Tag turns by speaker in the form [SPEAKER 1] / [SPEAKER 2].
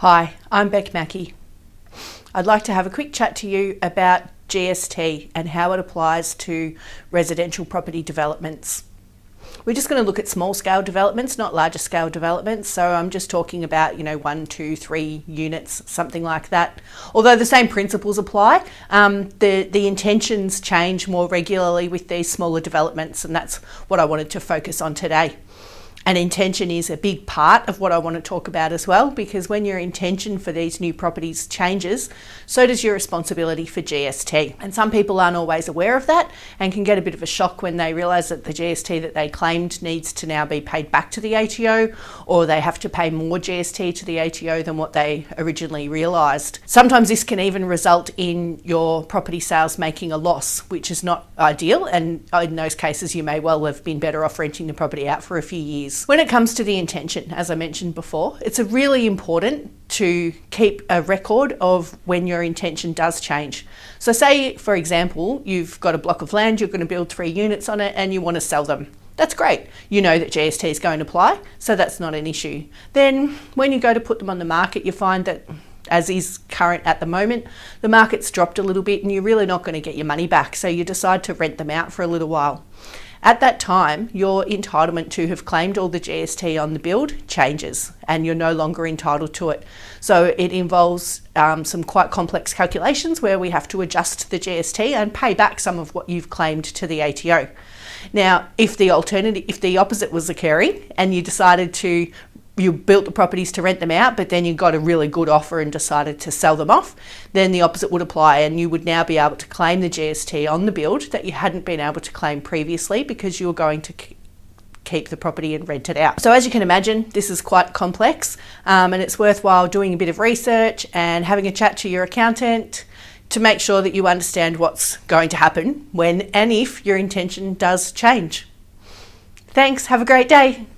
[SPEAKER 1] Hi, I'm Beck Mackey. I'd like to have a quick chat to you about GST and how it applies to residential property developments. We're just going to look at small scale developments, not larger scale developments. So I'm just talking about, 1, 2, 3 units, something like that. Although the same principles apply, the intentions change more regularly with these smaller developments, and that's what I wanted to focus on today. And intention is a big part of what I want to talk about as well, because when your intention for these new properties changes, so does your responsibility for GST. And some people aren't always aware of that and can get a bit of a shock when they realise that the GST that they claimed needs to now be paid back to the ATO, or they have to pay more GST to the ATO than what they originally realised. Sometimes this can even result in your property sales making a loss, which is not ideal, and in those cases you may well have been better off renting the property out for a few years. When it comes to the intention, as I mentioned before, it's really important to keep a record of when your intention does change. So say, for example, you've got a block of land, you're going to build 3 units on it and you want to sell them. That's great. You know that GST is going to apply, so that's not an issue. Then when you go to put them on the market, you find that, as is current at the moment, the market's dropped a little bit and you're really not going to get your money back, so you decide to rent them out for a little while. At that time, your entitlement to have claimed all the GST on the build changes and you're no longer entitled to it. So it involves some quite complex calculations where we have to adjust the GST and pay back some of what you've claimed to the ATO. Now, if the opposite was occurring and you built the properties to rent them out, but then you got a really good offer and decided to sell them off, then the opposite would apply and you would now be able to claim the GST on the build that you hadn't been able to claim previously because you were going to keep the property and rent it out. So as you can imagine, this is quite complex, and it's worthwhile doing a bit of research and having a chat to your accountant to make sure that you understand what's going to happen when and if your intention does change. Thanks, have a great day.